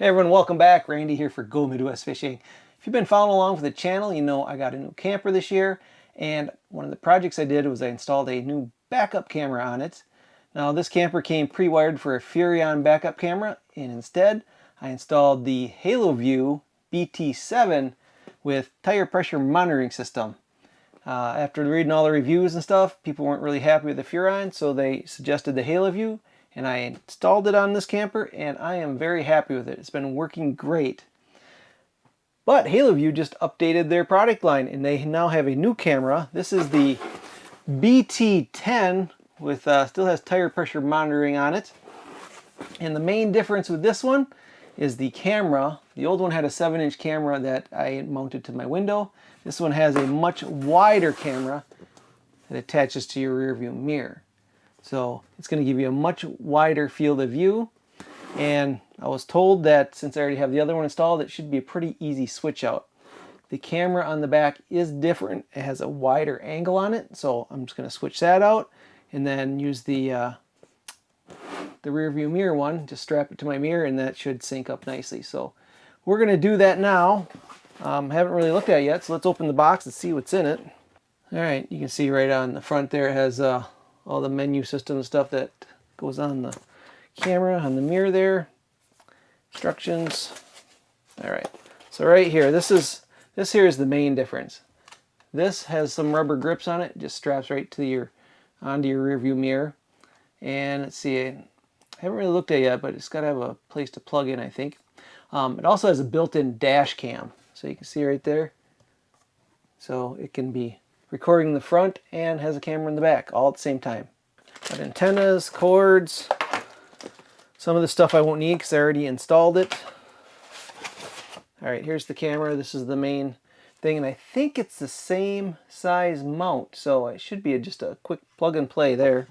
Hey everyone, welcome back. Randy here for Go Midwest Fishing. If you've been following along with the channel, you know I got a new camper this year, and one of the projects I did was I installed a new backup camera on it. Now this camper came pre-wired for a Furrion backup camera, and instead I installed the Haloview BT10 with tire pressure monitoring system. After reading all the reviews and stuff, people weren't really happy with the Furrion, so they suggested the Haloview, and I installed it on this camper, and I am very happy with it. It's been working great. But Haloview just updated their product line, and they now have a new camera. This is the BT10 with still has tire pressure monitoring on it. And the main difference with this one is the camera. The old one had a 7-inch camera that I mounted to my window. This one has a much wider camera that attaches to your rear view mirror. So it's going to give you a much wider field of view. And I was told that since I already have the other one installed, it should be a pretty easy switch out. The camera on the back is different. It has a wider angle on it. So I'm just going to switch that out and then use the rear view mirror one, just strap it to my mirror, and that should sync up nicely. So we're going to do that now. Haven't really looked at it yet, so let's open the box and see what's in it. All right, you can see right on the front there it has all the menu system and stuff that goes on the camera, on the mirror there. Instructions. All right, so right here, this here is the main difference. This has some rubber grips on it. It just straps right to onto your rear view mirror. And let's see, I haven't really looked at it yet, but it's got to have a place to plug in, I think. It also has a built-in dash cam, so you can see right there. So it can be recording the front and has a camera in the back all at the same time. Got antennas, cords. Some of the stuff I won't need because I already installed it. All right, here's the camera. This is the main thing, and I think it's the same size mount, so it should be just a quick plug and play there.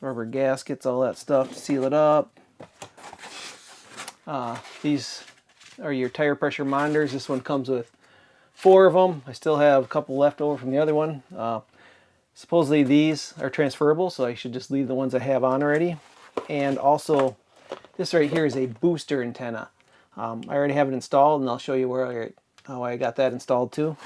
Rubber gaskets, all that stuff to seal it up. These are your tire pressure monitors. This one comes with 4 of them. I still have a couple left over from the other one. Supposedly these are transferable, so I should just leave the ones I have on already. And also, this right here is a booster antenna. I already have it installed, and I'll show you how I got that installed too.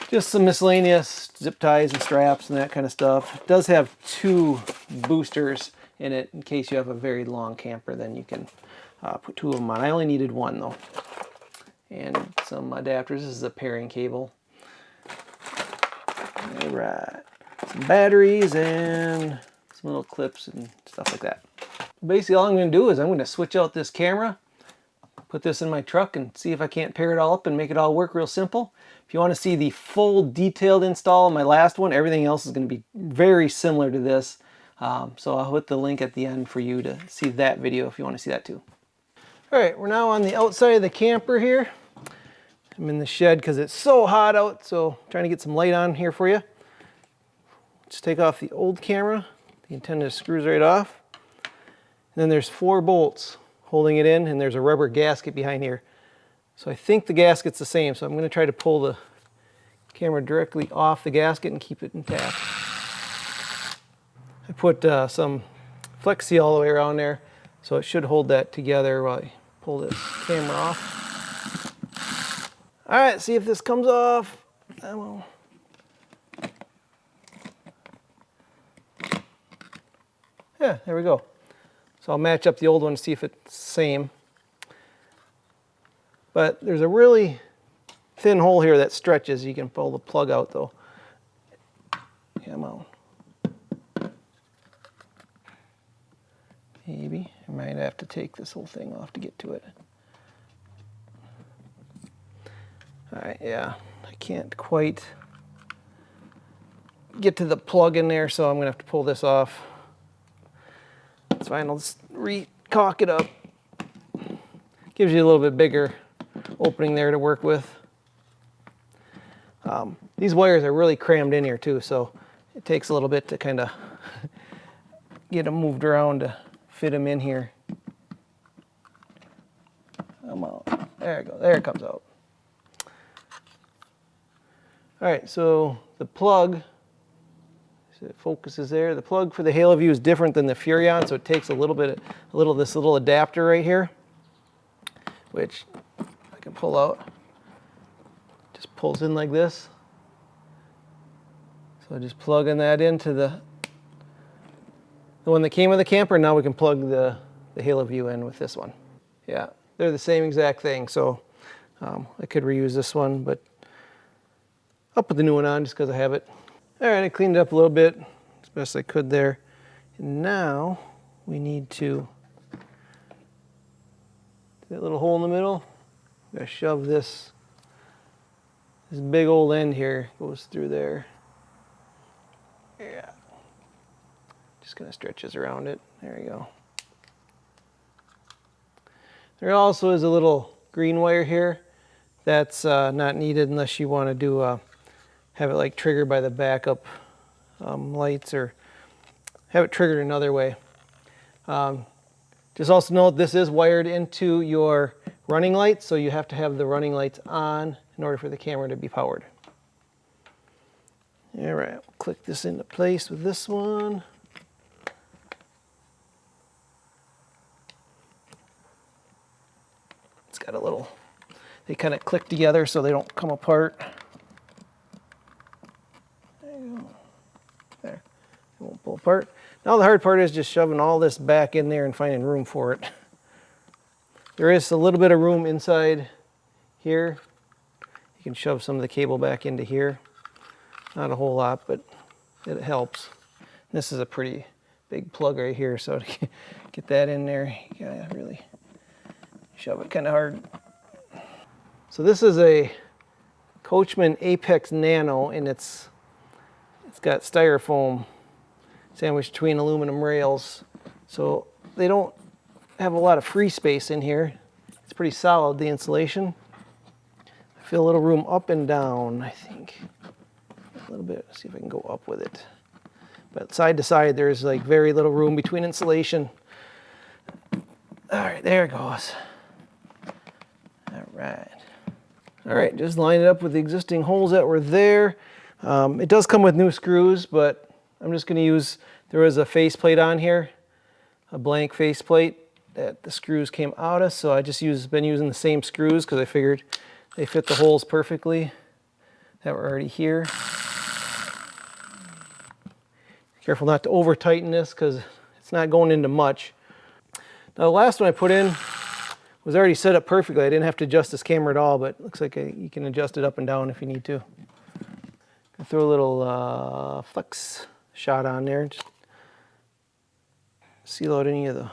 Just some miscellaneous zip ties and straps and that kind of stuff. It does have 2 boosters in it in case you have a very long camper, then you can put 2 of them on. I only needed 1 though. And some adapters. This is a pairing cable. All right, some batteries and some little clips and stuff like that. Basically all I'm going to do is I'm going to switch out this camera, put this in my truck, and see if I can't pair it all up and make it all work real simple. If you want to see the full detailed install of my last one, everything else is going to be very similar to this. So I'll put the link at the end for you to see that video if you want to see that too. All right, we're now on the outside of the camper here. I'm in the shed because it's so hot out, so I'm trying to get some light on here for you. Just take off the old camera. The antenna screws right off. And then there's 4 bolts holding it in, and there's a rubber gasket behind here. So I think the gasket's the same, so I'm going to try to pull the camera directly off the gasket and keep it intact. I put some Flex Seal all the way around there, so it should hold that together while I pull this camera off. All right, see if this comes off. Yeah, there we go. So I'll match up the old one to see if it's the same. But there's a really thin hole here that stretches. You can pull the plug out though. Come on. Maybe I might have to take this whole thing off to get to it. All right, yeah, I can't quite get to the plug in there, so I'm gonna have to pull this off. That's fine, I'll just re-caulk it up. Gives you a little bit bigger opening there to work with. These wires are really crammed in here too, so it takes a little bit to kind of get them moved around to fit them in here. Come out. There it goes. There it comes out. All right, so the plug So it focuses there. The plug for the Haloview is different than the Furrion, so it takes a little this little adapter right here, which I can pull out. Just pulls in like this. So just plugging that into the one that came with the camper. Now we can plug the Haloview in with this one. Yeah, they're the same exact thing. So I could reuse this one, but I'll put the new one on just because I have it. All right, I cleaned it up a little bit as best I could there. And now we need to, that little hole in the middle, I'm gonna shove this big old end here, goes through there. Yeah. Just kind of stretches around it. There you go. There also is a little green wire here. That's not needed unless you want to do have it like triggered by the backup lights, or have it triggered another way. Just also note this is wired into your running lights, so you have to have the running lights on in order for the camera to be powered. All right, we'll click this into place with this one. It's got a little, they kind of click together so they don't come apart. There you go. There, it won't pull apart. Now the hard part is just shoving all this back in there and finding room for it. There is a little bit of room inside here. You can shove some of the cable back into here. Not a whole lot, but it helps. This is a pretty big plug right here, so to get that in there, you gotta really shove it kind of hard. So this is a Coachman Apex Nano, and it's got styrofoam sandwiched between aluminum rails, so they don't have a lot of free space in here. It's pretty solid, the insulation. I feel a little room up and down, I think. A little bit, see if I can go up with it. But side to side, there's like very little room between insulation. All right, there it goes. All right. All right, just line it up with the existing holes that were there. It does come with new screws, but I'm just gonna use, there was a faceplate on here, a blank faceplate that the screws came out of, so I just been using the same screws because I figured they fit the holes perfectly that were already here. Careful not to over tighten this because it's not going into much. Now the last one I put in was already set up perfectly. I didn't have to adjust this camera at all, but it looks like you can adjust it up and down if you need to. Throw a little flex shot on there. Just seal out any of the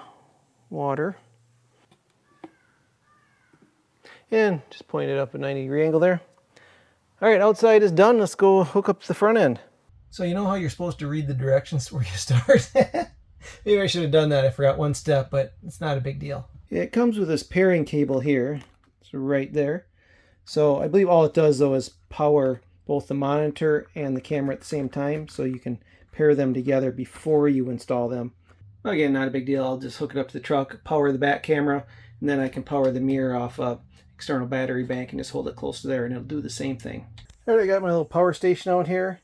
water. And just point it up a 90-degree angle there. All right, outside is done. Let's go hook up the front end. So you know how you're supposed to read the directions where you start? Maybe I should have done that. I forgot one step, but it's not a big deal. Yeah, it comes with this pairing cable here. It's right there. So I believe all it does though is power both the monitor and the camera at the same time, so you can pair them together before you install them. Again, not a big deal. I'll just hook it up to the truck, power the back camera, and then I can power the mirror off a external battery bank and just hold it close to there and it'll do the same thing. All right, I got my little power station out here.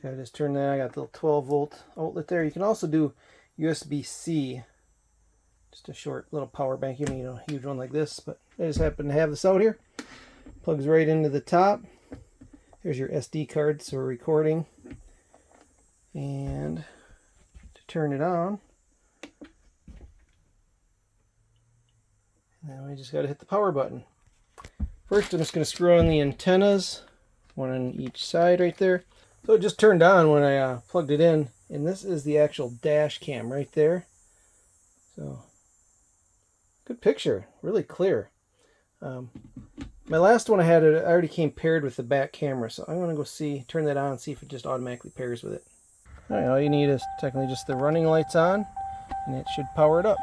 I just turn that. I got the little 12-volt outlet there. You can also do USB-C, just a short little power bank. You need a huge one like this, but I just happen to have this out here. Plugs right into the top. There's your SD card, so we're recording. And to turn it on, now we just got to hit the power button. First, I'm just going to screw on the antennas, one on each side right there. So it just turned on when I plugged it in, and this is the actual dash cam right there. So, good picture, really clear. My last one I had, it already came paired with the back camera, so I'm going to go turn that on and see if it just automatically pairs with it. All right, all you need is technically just the running lights on, and it should power it up.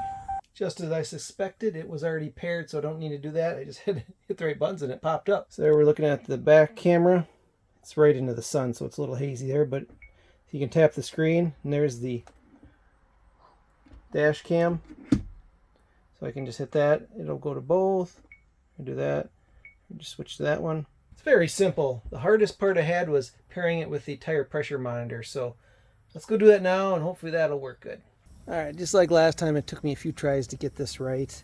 Just as I suspected, it was already paired, so I don't need to do that. I just hit the right buttons and it popped up. So there we're looking at the back camera. It's right into the sun, so it's a little hazy there, but you can tap the screen, and there's the dash cam. So I can just hit that. It'll go to both. I do that. Just switch to that one. It's very simple. The hardest part I had was pairing it with the tire pressure monitor. So Let's go do that now, and hopefully that'll work good. All right, just like last time, it took me a few tries to get this right.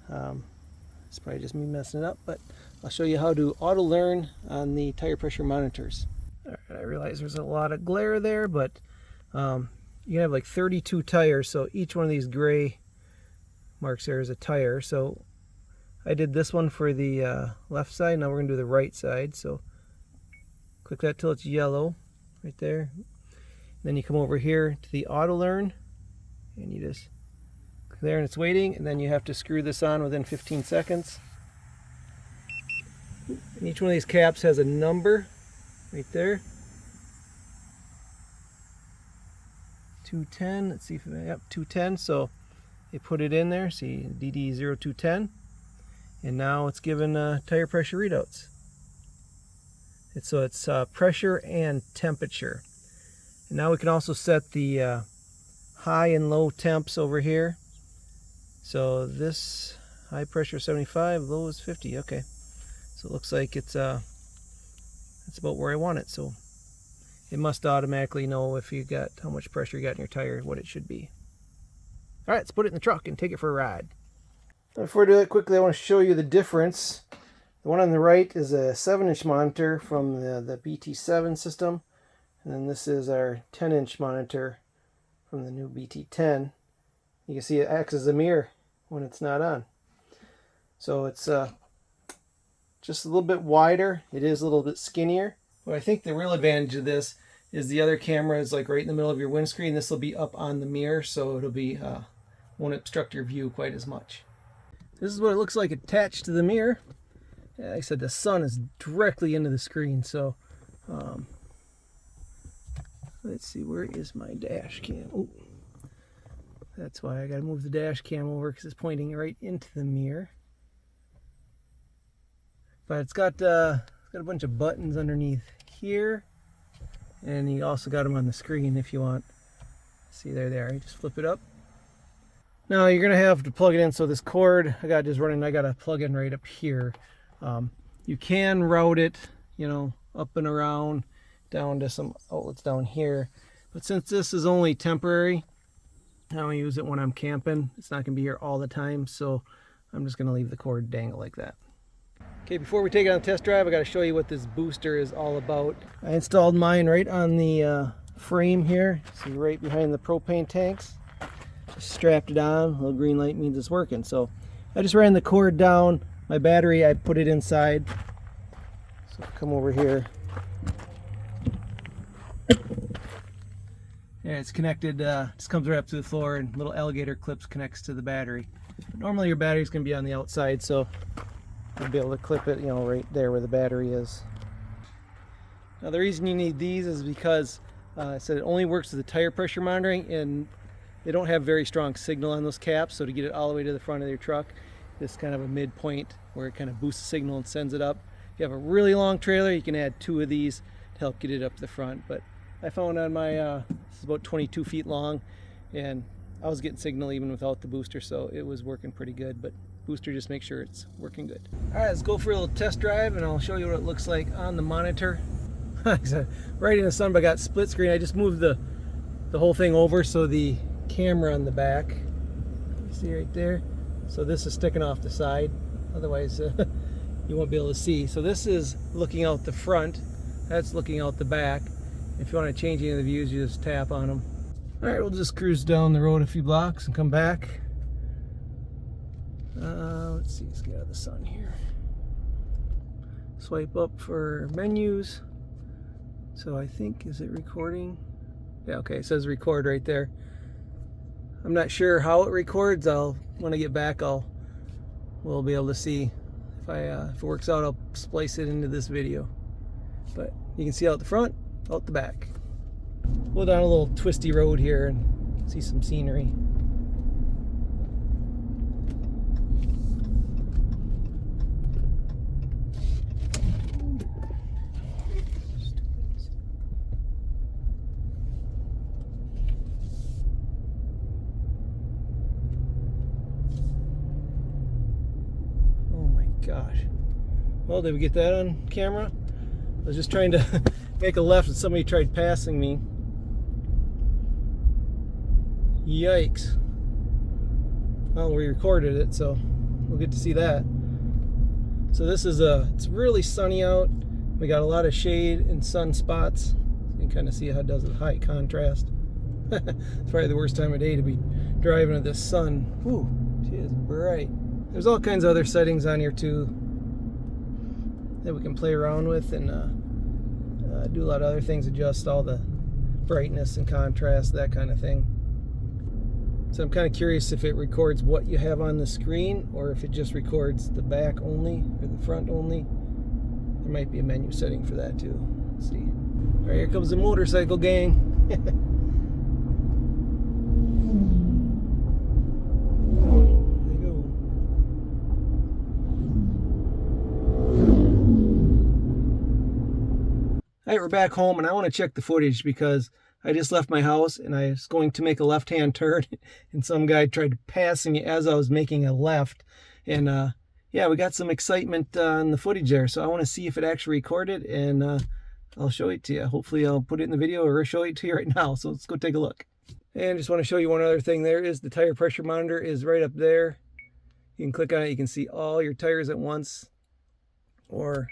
It's probably just me messing it up, but I'll show you how to auto learn on the tire pressure monitors. All right, I realize there's a lot of glare there, but you can have like 32 tires, so each one of these gray marks there is a tire. So I did this one for the left side. Now we're going to do the right side. So click that till it's yellow right there. Then you come over here to the auto learn, and you just click there, and it's waiting, and then you have to screw this on within 15 seconds. And each one of these caps has a number right there. 210, let's see if yep, 210. So they put it in there, see DD0210, and now it's given tire pressure readouts. It's pressure and temperature. And now we can also set the high and low temps over here. So this high pressure 75, low is 50. Okay, so it looks like it's about where I want it. So it must automatically know if you got how much pressure you got in your tire, what it should be. All right, let's put it in the truck and take it for a ride. Before I do that quickly, I want to show you the difference. The one on the right is a 7-inch monitor from the BT7 system. And then this is our 10-inch monitor from the new BT10. You can see it acts as a mirror when it's not on. So it's just a little bit wider. It is a little bit skinnier. But I think the real advantage of this is the other camera is like right in the middle of your windscreen. This will be up on the mirror, so it'll be won't obstruct your view quite as much. This is what it looks like attached to the mirror. Like I said, the sun is directly into the screen, so let's see, where is my dash cam? Oh, that's why I gotta move the dash cam over, because it's pointing right into the mirror. But it's got a bunch of buttons underneath here, and you also got them on the screen if you want. See, there they are. You just flip it up. Now you're gonna have to plug it in. So this cord I got just running. I got a plug in right up here. You can route it, you know, up and around down to some outlets down here. But since this is only temporary, I only use it when I'm camping. It's not gonna be here all the time, so I'm just gonna leave the cord dangle like that. Okay, before we take it on a test drive, I got to show you what this booster is all about. I installed mine right on the frame here, see, right behind the propane tanks. Just strapped it on. A little green light means it's working. So I just ran the cord down. My battery, I put it inside. So come over here. Yeah, it's connected. Just comes right up to the floor, and little alligator clips connects to the battery. But normally your battery's going to be on the outside, so you'll be able to clip it, you know, right there where the battery is. Now the reason you need these is because I said it only works with the tire pressure monitoring, and they don't have very strong signal on those caps. So to get it all the way to the front of your truck, this is kind of a midpoint where it kind of boosts the signal and sends it up. If you have a really long trailer, you can add 2 of these to help get it up the front. But I found on my this is about 22 feet long, and I was getting signal even without the booster, so it was working pretty good. But booster just makes sure it's working good. All right, let's go for a little test drive, and I'll show you what it looks like on the monitor. Right in the sun, but I got split screen. I just moved the whole thing over so the camera on the back, you see right there, so this is sticking off the side, otherwise you won't be able to see. So this is looking out the front, that's looking out the back. If you want to change any of the views, you just tap on them. All right, we'll just cruise down the road a few blocks and come back. Let's see, let's get out of the sun here. Swipe up for menus. So I think, is it recording? Yeah, okay, it says record right there. I'm not sure how it records. When I get back, we'll be able to see if it works out. I'll splice it into this video. But you can see out the front, out the back. We'll go down a little twisty road here and see some scenery. Gosh. Well, did we get that on camera? I was just trying to make a left and somebody tried passing me. Yikes. Well, we recorded it, so we'll get to see that. So this is it's really sunny out. We got a lot of shade and sun spots. You can kind of see how it does with high contrast. It's probably the worst time of day to be driving in this sun. Ooh, she is bright. There's all kinds of other settings on here too that we can play around with and do a lot of other things, adjust all the brightness and contrast, that kind of thing. So I'm kind of curious if it records what you have on the screen or if it just records the back only or the front only. There might be a menu setting for that too. Let's see. All right, here comes the motorcycle gang. There they go. All right, we're back home and I want to check the footage because I just left my house and I was going to make a left-hand turn and some guy tried to pass me as I was making a left. And yeah, we got some excitement on the footage there. So I want to see if it actually recorded and I'll show it to you. Hopefully I'll put it in the video or show it to you right now. So let's go take a look. And just want to show you one other thing. There is the tire pressure monitor is right up there. You can click on it. You can see all your tires at once, or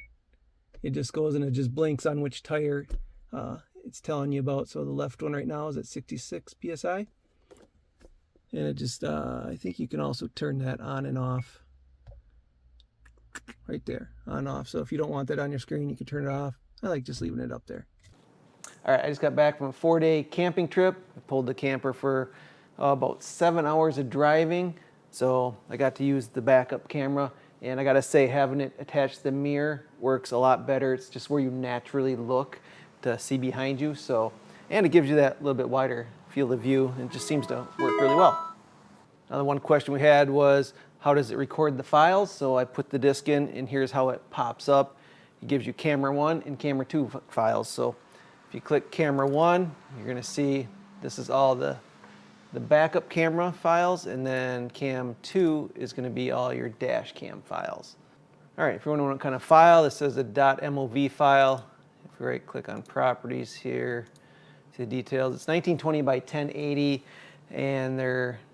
it just goes and it just blinks on which tire it's telling you about. So the left one right now is at 66 psi, and it just I think you can also turn that on and off right there, on off. So if you don't want that on your screen, you can turn it off. I like just leaving it up there. All right, I just got back from a 4-day camping trip. I pulled the camper for about 7 hours of driving, so I got to use the backup camera. And I gotta say, having it attached to the mirror works a lot better. It's just where you naturally look to see behind you. So, and it gives you that little bit wider field of view, and it just seems to work really well. Now, the one question we had was, how does it record the files? So I put the disc in, and here's how it pops up. It gives you camera 1 and camera 2 files. So if you click camera 1, you're gonna see this is all the backup camera files, and then cam 2 is gonna be all your dash cam files. All right, if you want to know what kind of file, this is a .mov file. If you right click on properties here, see the details. It's 1920 by 1080, and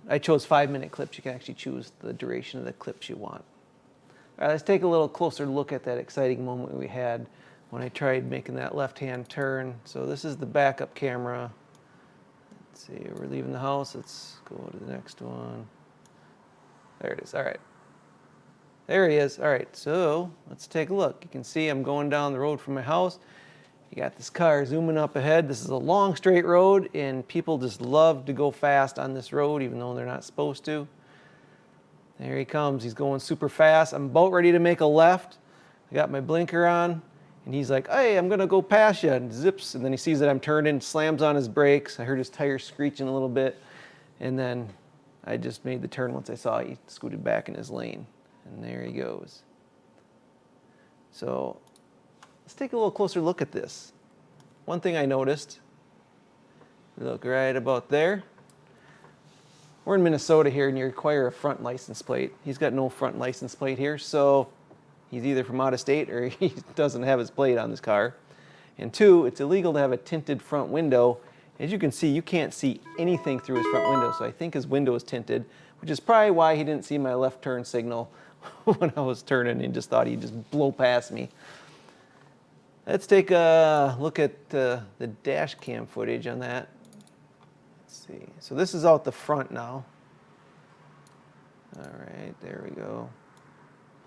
I chose 5-minute clips. You can actually choose the duration of the clips you want. All right, let's take a little closer look at that exciting moment we had when I tried making that left-hand turn. So this is the backup camera. Let's see, we're leaving the house. Let's go to the next one. There it is. All right. There he is. All right, so let's take a look. You can see I'm going down the road from my house. You got this car zooming up ahead. This is a long straight road, and people just love to go fast on this road, even though they're not supposed to. There he comes. He's going super fast. I'm about ready to make a left. I got my blinker on, and he's like, hey, I'm going to go past you, and zips. And then he sees that I'm turning, slams on his brakes. I heard his tires screeching a little bit, and then I just made the turn once I saw he scooted back in his lane. And there he goes. So let's take a little closer look at this. One thing I noticed, look right about there. We're in Minnesota here, and you require a front license plate. He's got no front license plate here, so he's either from out of state or he doesn't have his plate on his car. And 2, it's illegal to have a tinted front window. As you can see, you can't see anything through his front window, so I think his window is tinted, which is probably why he didn't see my left turn signal when I was turning and just thought he'd just blow past me. Let's take a look at the dash cam footage on that. Let's see. So this is out the front now. All right, there we go.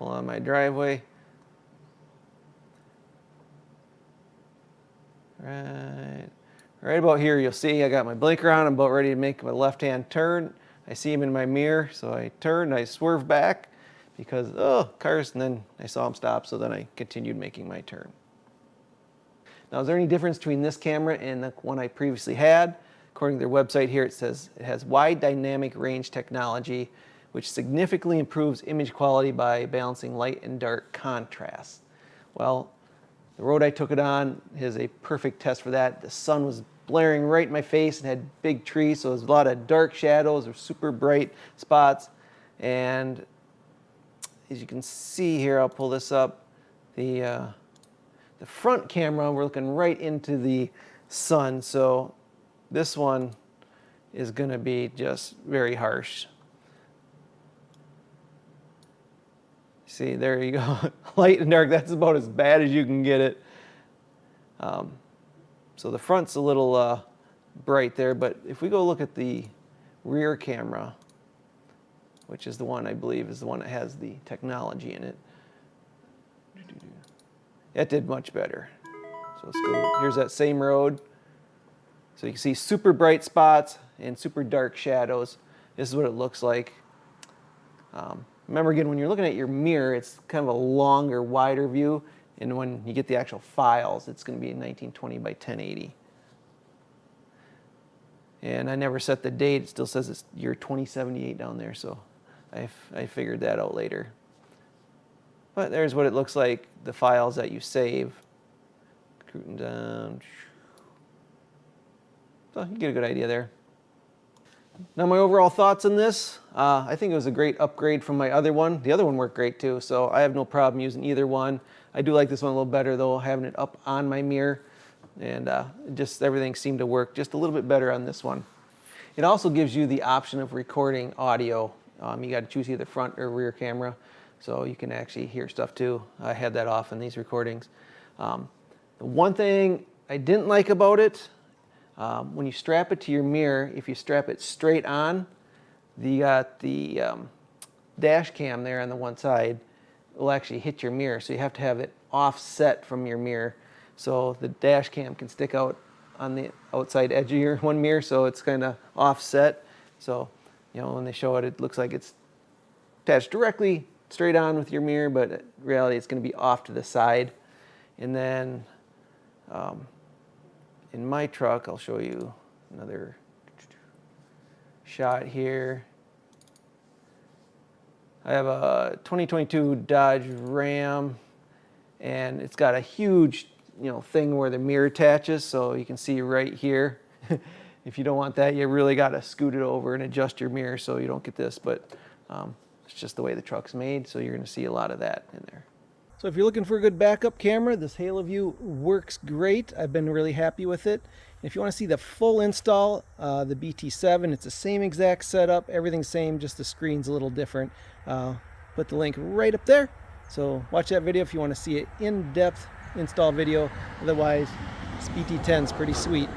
Pull on my driveway. Right about here, you'll see I got my blinker on. I'm about ready to make my left-hand turn. I see him in my mirror, so I turn, I swerve back because, cars, and then I saw him stop, so then I continued making my turn. Now, is there any difference between this camera and the one I previously had? According to their website here, it says it has wide dynamic range technology, which significantly improves image quality by balancing light and dark contrast. Well, the road I took it on is a perfect test for that. The sun was blaring right in my face and had big trees, so there's a lot of dark shadows or super bright spots. And as you can see here, I'll pull this up, the front camera, we're looking right into the sun. So this one, is going to be just very harsh. See, there you go. Light and dark, that's about as bad as you can get it. So the front's a little bright there, but if we go look at the rear camera, which is the one I believe is the one that has the technology in it, it did much better. So let's go, here's that same road. So you can see super bright spots and super dark shadows. This is what it looks like. Remember again, when you're looking at your mirror, it's kind of a longer, wider view. And when you get the actual files, it's going to be in 1920 by 1080. And I never set the date. It still says it's year 2078 down there, so I figured that out later. But there's what it looks like, the files that you save. Cruising down. So you get a good idea there. Now my overall thoughts on this, I think it was a great upgrade from my other one. The other one worked great too, so I have no problem using either one. I do like this one a little better though, having it up on my mirror, and just everything seemed to work just a little bit better on this one. It also gives you the option of recording audio. You got to choose either front or rear camera, so you can actually hear stuff too. I had that off in these recordings. The one thing I didn't like about it, when you strap it to your mirror, if you strap it straight on, you got the dash cam there on the one side will actually hit your mirror, so you have to have it offset from your mirror, so the dash cam can stick out on the outside edge of your one mirror, so it's kind of offset. So you know, when they show it, it looks like it's attached directly straight on with your mirror, but in reality it's going to be off to the side. And then in my truck, I'll show you another shot here. I have a 2022 Dodge Ram, and it's got a huge, thing where the mirror attaches, so you can see right here. If you don't want that, you really got to scoot it over and adjust your mirror so you don't get this, but it's just the way the truck's made, so you're going to see a lot of that in there. So if you're looking for a good backup camera, this Haloview works great. I've been really happy with it. If you want to see the full install, the BT10, it's the same exact setup, everything's same, just the screen's a little different. Put the link right up there. So watch that video if you want to see an in-depth install video. Otherwise, this BT10 is pretty sweet.